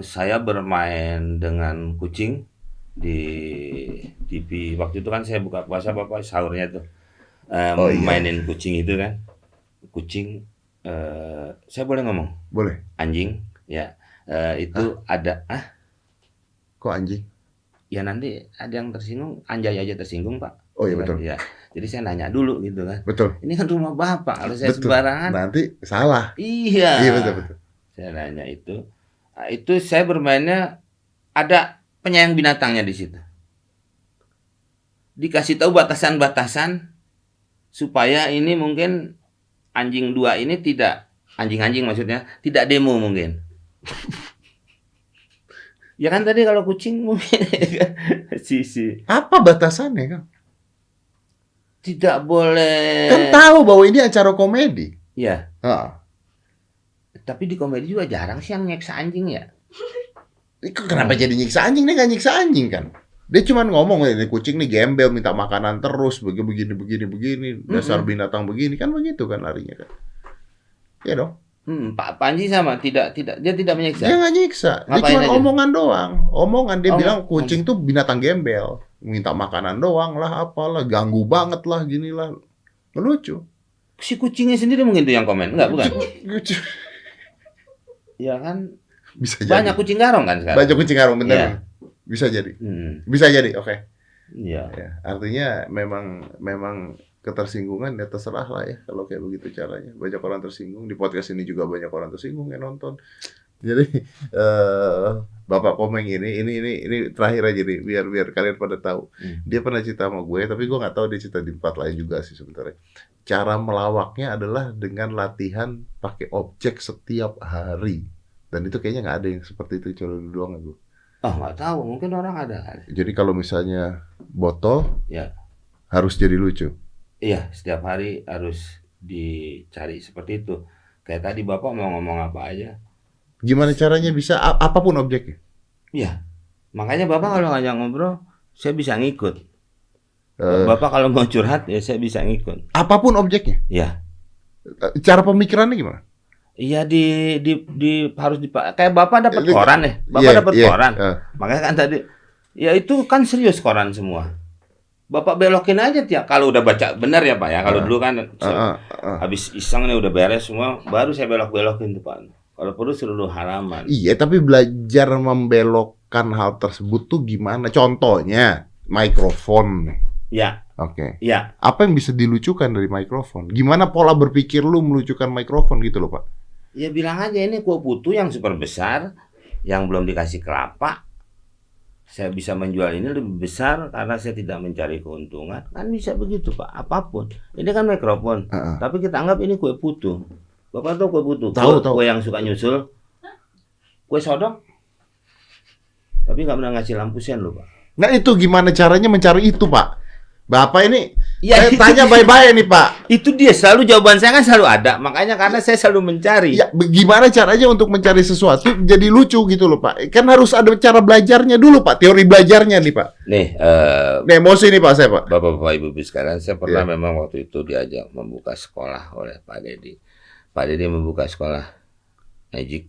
saya bermain dengan kucing di TV. Waktu itu kan saya buka puasa Bapak sahurnya tuh mainin kucing itu kan. Kucing saya boleh ngomong? Boleh. Anjing ya. Itu ada Kok anjing? ya nanti ada yang tersinggung, anjay aja tersinggung Pak. Oh iya betul. Ya. Jadi saya nanya dulu gitu kan. Betul. Ini kan rumah Bapak, kalau saya Betul. sembarangan. Nanti salah. Iya. Iya betul. Saya nanya itu. Nah, itu saya bermainnya ada penyayang binatangnya di situ. Dikasih tahu batasan-batasan supaya ini mungkin anjing dua ini tidak anjing-anjing maksudnya tidak demo mungkin. Ya kan tadi kalau kucing mungkin si Apa batasannya kan? tidak boleh. Kan tahu bahwa ini acara komedi. Ya. Ah. Tapi di komedi juga jarang sih yang nyeksa anjing ya. Kenapa jadi nyiksa anjing? Dia nggak nyiksa anjing kan? Dia cuma ngomong ini kucing nih gembel minta makanan terus begini dasar binatang begini kan begitu kan larinya kan? Iya dong. Pak Panji sama tidak dia tidak menyiksa. Dia nggak nyiksa, dia Ngapain cuma aja? omongan doang. Omongan dia Oh, bilang kucing tuh binatang gembel, minta makanan doang lah, apalah, ganggu banget lah, gini lah, lucu. Si kucingnya sendiri mungkin tuh yang komen, enggak bukan? Lucu. Ya kan Bisa banyak jadi. kucing garong kan sekarang. Banyak kucing garong bener. Iya. Bisa jadi. Hmm, Bisa jadi, oke. iya. Ya, artinya memang ketersinggungan ya terserah lah ya kalau kayak begitu caranya. Banyak orang tersinggung di podcast ini juga banyak orang tersinggung yang nonton. Jadi Bapak Komeng ini terakhir aja nih biar kalian pada tahu. Dia pernah cerita sama gue tapi gue nggak tahu dia cerita di tempat lain juga sih sebenarnya. Cara melawaknya adalah dengan latihan pakai objek setiap hari. Dan itu kayaknya nggak ada yang seperti itu cuma lu doang gue. Oh nggak tahu, mungkin orang ada kali. Jadi kalau misalnya botol Ya, harus jadi lucu. iya setiap hari harus dicari seperti itu. Kayak tadi Bapak mau ngomong apa aja. Gimana caranya bisa apapun objeknya? Iya, makanya Bapak kalau ngajak ngobrol, saya bisa ngikut. Eh, Bapak kalau mau curhat ya saya bisa ngikut. apapun objeknya. Ya. Cara pemikirannya gimana? Iya harus kayak Bapak dapat koran ya. Bapak Iya, dapat iya, koran. Makanya kan tadi ya itu kan serius koran semua. Bapak belokin aja tiap kalau udah baca benar ya Pak ya. Kalau dulu kan habis iseng nih udah beres semua baru saya belok-belokin tuh Pak. Kalau perlu seluruh halaman. Iya, tapi belajar membelokkan hal tersebut tuh gimana? Contohnya mikrofon. Ya, Oke. ya. Apa yang bisa dilucukan dari mikrofon? Gimana pola berpikir lu melucukan mikrofon gitu loh, Pak? Ya bilang aja ini kuah putu yang super besar yang belum dikasih kelapa. saya bisa menjual ini lebih besar karena saya tidak mencari keuntungan. Kan bisa begitu Pak, apapun. Ini kan mikrofon, tapi kita anggap ini kue putu. Bapak tahu kue putu? Tahu. Kue yang suka nyusul. Kue sodok. Tapi nggak pernah ngasih lampu sen loh Pak. Nah itu gimana caranya mencari itu Pak? Bapak ini Ya, saya tanya baik-baik nih Pak. Itu dia selalu jawaban saya kan selalu ada. Makanya karena saya selalu mencari. Ya, gimana caranya untuk mencari sesuatu jadi lucu gitu loh Pak? Kan harus ada cara belajarnya dulu Pak, teori belajarnya nih Pak. Nih, Nih, emosi nih Pak saya Pak. Bapak-bapak Ibu sekalian, saya pernah Iya. memang waktu itu diajak membuka sekolah oleh Pak Dedi. Pak Dedi membuka sekolah magic.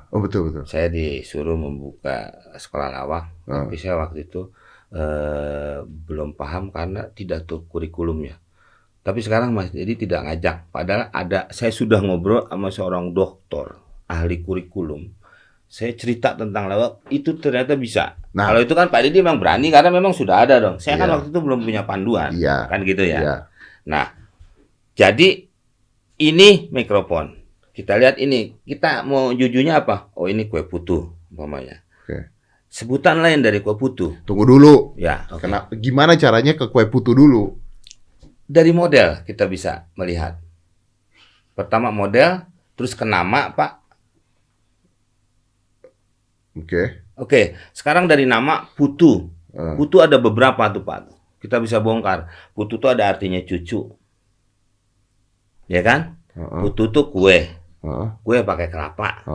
Oh betul betul. Saya disuruh membuka sekolah lawak, tapi saya waktu itu belum paham karena tidak tahu kurikulumnya. Tapi sekarang Mas Dedi tidak ngajak. Padahal saya sudah ngobrol sama seorang dokter ahli kurikulum. Saya cerita tentang lawak, itu ternyata bisa. Nah. Kalau itu kan Pak Dedi memang berani karena memang sudah ada dong. Saya kan Iya. waktu itu belum punya panduan, Iya. kan gitu ya. Iya. Nah, jadi ini mikrofon. Kita lihat ini, kita mau jujunya apa? Oh ini kue putu, umpamanya. Oke. Sebutan lain dari kue putu. Tunggu dulu. Ya, oke. Gimana caranya ke kue putu dulu? Dari model kita bisa melihat. Pertama model, terus ke nama, Pak. Oke. Oke, sekarang dari nama putu. Putu ada beberapa tuh, Pak. Kita bisa bongkar. Putu itu ada artinya cucu. Ya kan? Putu itu kue. Kue pakai kelapa.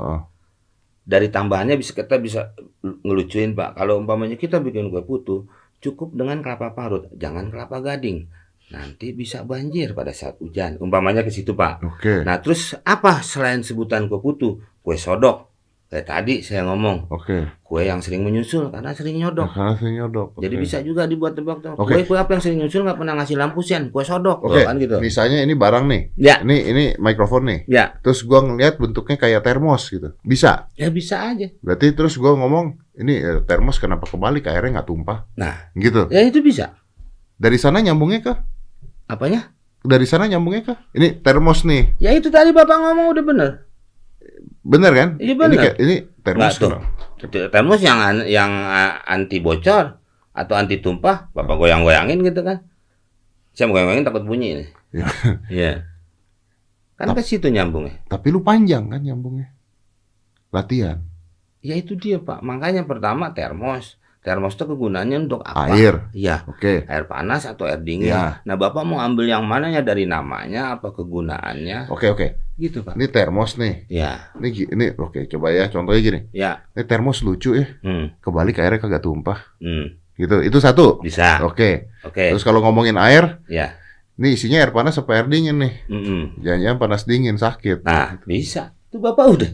Dari tambahannya kita bisa ngelucuin Pak. Kalau umpamanya kita bikin kue putu, cukup dengan kelapa parut, jangan kelapa gading. Nanti bisa banjir pada saat hujan. Umpamanya ke situ Pak. Oke. Nah terus apa selain sebutan kue putu? Kue sodok. Kayak tadi saya ngomong. Oke. Kue yang sering menyusul karena sering nyodok. Karena sering nyodok. Jadi bisa juga dibuat tebak-tebak. Oke. Kue apa yang sering nyusul nggak pernah ngasih lampu sen? Kue sodok. Oke. Kan gitu. Misalnya ini barang nih. Ya. Ini mikrofon nih. Ya. Terus gua ngeliat bentuknya kayak termos gitu. Bisa. Ya bisa aja. Berarti terus gua ngomong, ini termos kenapa kebalik airnya nggak tumpah? Nah. Gitu. Ya itu bisa. Dari sana nyambungnya ke? Apanya? Dari sana nyambungnya ke? Ini termos nih. Ya itu tadi Bapak ngomong udah bener. Bener kan? Iya bener. Ini termos tuh. Termos yang anti bocor atau anti tumpah, Bapak goyang-goyangin gitu kan. Saya mau goyang-goyangin takut bunyi nih. Iya. Kan ke situ nyambungnya. Tapi lu panjang kan nyambungnya. Latihan. Ya itu dia Pak. Makanya pertama termos. Termos itu kegunaannya untuk apa? Air. Iya. Oke. Air panas atau air dingin. Ya. Nah Bapak mau ambil yang mananya dari namanya apa kegunaannya? Oke. Gitu Pak. Ini termos nih. Ya. Ini oke, coba ya contohnya gini. Ya. Ini termos lucu ya. Kebalik airnya kagak tumpah. Gitu. Itu satu. Bisa. Oke. Oke. Terus kalau ngomongin air, Ya. ini isinya air panas apa air dingin nih? Jangan-jangan panas dingin sakit. Nah, bisa. Itu Bapak udah.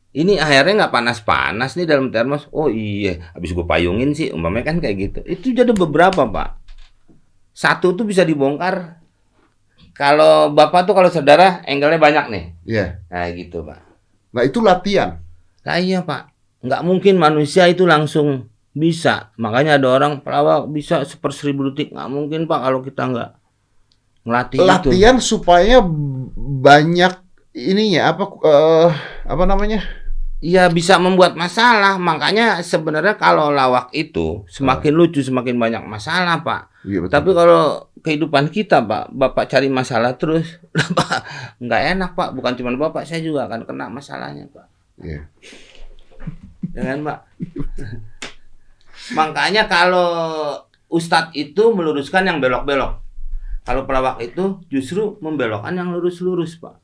Ini airnya nggak panas-panas nih dalam termos. Oh iya, habis gue payungin sih, umpamanya kan kayak gitu. Itu jadi beberapa Pak. Satu tuh bisa dibongkar. Kalau Bapak tuh kalau saudara angle-nya banyak nih. Iya. Nah gitu Pak. Nah itu latihan. Nah iya Pak. Nggak mungkin manusia itu langsung bisa. Makanya ada orang pelawak bisa 1/1000 detik. Nggak mungkin Pak kalau kita nggak ngelatih itu. Latihan supaya banyak ininya apa namanya? Iya bisa membuat masalah. Makanya sebenarnya kalau lawak itu semakin lucu semakin banyak masalah Pak. Iya, betul. Tapi kalau kehidupan kita Pak, Bapak cari masalah terus, Bapak nggak enak Pak. Bukan cuma Bapak, saya juga akan kena masalahnya Pak. Iya. Jangan Pak. Makanya kalau Ustadz itu meluruskan yang belok-belok. Kalau pelawak itu justru membelokkan yang lurus-lurus Pak.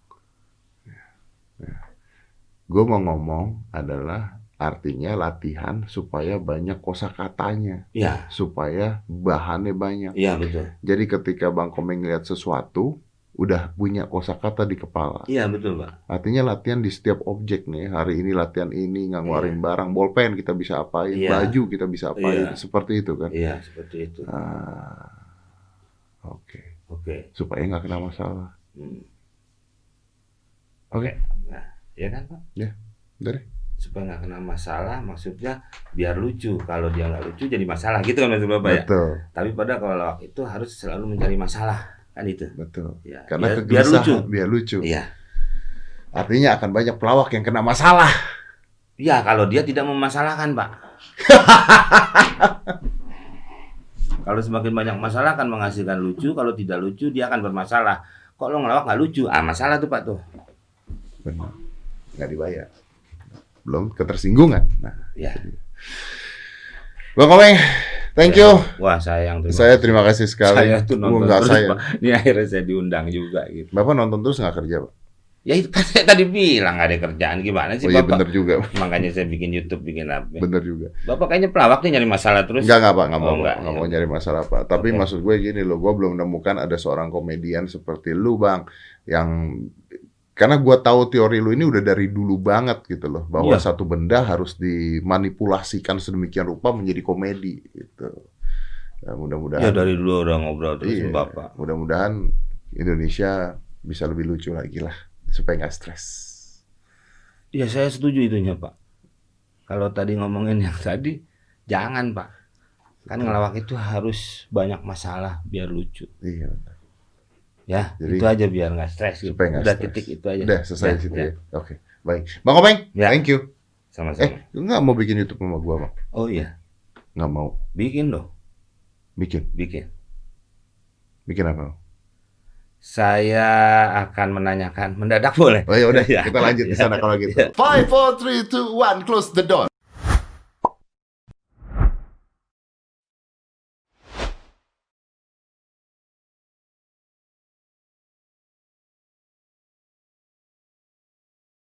Gue mau ngomong adalah artinya latihan supaya banyak kosakatanya. Iya. Supaya bahannya banyak. Iya betul. Jadi ketika Bang Komeng lihat sesuatu, udah punya kosakata di kepala. Iya betul Pak. Artinya latihan di setiap objek nih. Hari ini latihan ini, ngeluarin barang, bolpen kita bisa apain, baju kita bisa apain. Seperti itu kan? Iya seperti itu. Oke. Supaya nggak kena masalah. Oke. Nah, ya kan Pak? Ya, dari. Supaya nggak kena masalah, maksudnya biar lucu. Kalau dia nggak lucu jadi masalah gitu kan maksud Bapak ya. Betul. Tapi pada kalau lawak itu harus selalu mencari masalah kan itu. Betul. Ya, Karena biar lucu. Biar lucu. Iya. Artinya akan banyak pelawak yang kena masalah. Ya kalau dia tidak memasalahkan Pak. Kalau semakin banyak masalah akan menghasilkan lucu, kalau tidak lucu dia akan bermasalah. Kok lo ngelawak nggak lucu? Masalah tuh Pak tuh. Benar. Nggak dibayar. Belum ketersinggungan. Nah, Ya. Bang Komeng, thank you. Wah, sayang tuh. Saya terima kasih sekali. Saya tuh nonton Nggak terus, saya. Pak. Ini akhirnya saya diundang juga gitu. Bapak nonton terus nggak kerja, Pak? Ya itu kan saya tadi bilang nggak ada kerjaan, gimana sih Oh iya Bapak? bener juga. Makanya saya bikin YouTube, bikin apa. Bener juga. Bapak kayaknya pelawak nih nyari masalah terus. Enggak Pak, nggak Oh, mau, enggak. nggak mau nyari masalah Pak. Tapi Oke. maksud gue gini loh, gue belum menemukan ada seorang komedian seperti lu Bang, yang karena gue tahu teori lu ini udah dari dulu banget gitu loh, bahwa Iya. satu benda harus dimanipulasikan sedemikian rupa menjadi komedi gitu. Nah, Ya mudah-mudahan, dari dulu udah ngobrol terus iya, sama Bapak. mudah-mudahan Indonesia bisa lebih lucu lagi lah, supaya nggak stres. Ya saya setuju itunya Pak. Kalau tadi ngomongin yang tadi, jangan Pak. Kan ngelawak itu harus banyak masalah biar lucu. Iya, benar. Ya, Jadi, itu aja biar nggak stres gitu. supaya nggak Udah stres. titik itu aja. Udah selesai Ya, situ ya. ya. Oke, baik. Bang Komeng, Ya. thank you. Sama-sama. Nggak mau bikin YouTube sama gua Bang? Oh iya, Nggak mau. bikin loh, Bikin bikin. apa? Saya akan menanyakan mendadak boleh. Oh ya udah, Ya. kita lanjut di sana kalau gitu. Ya. 5, 4, 3, 2, 1, close the door.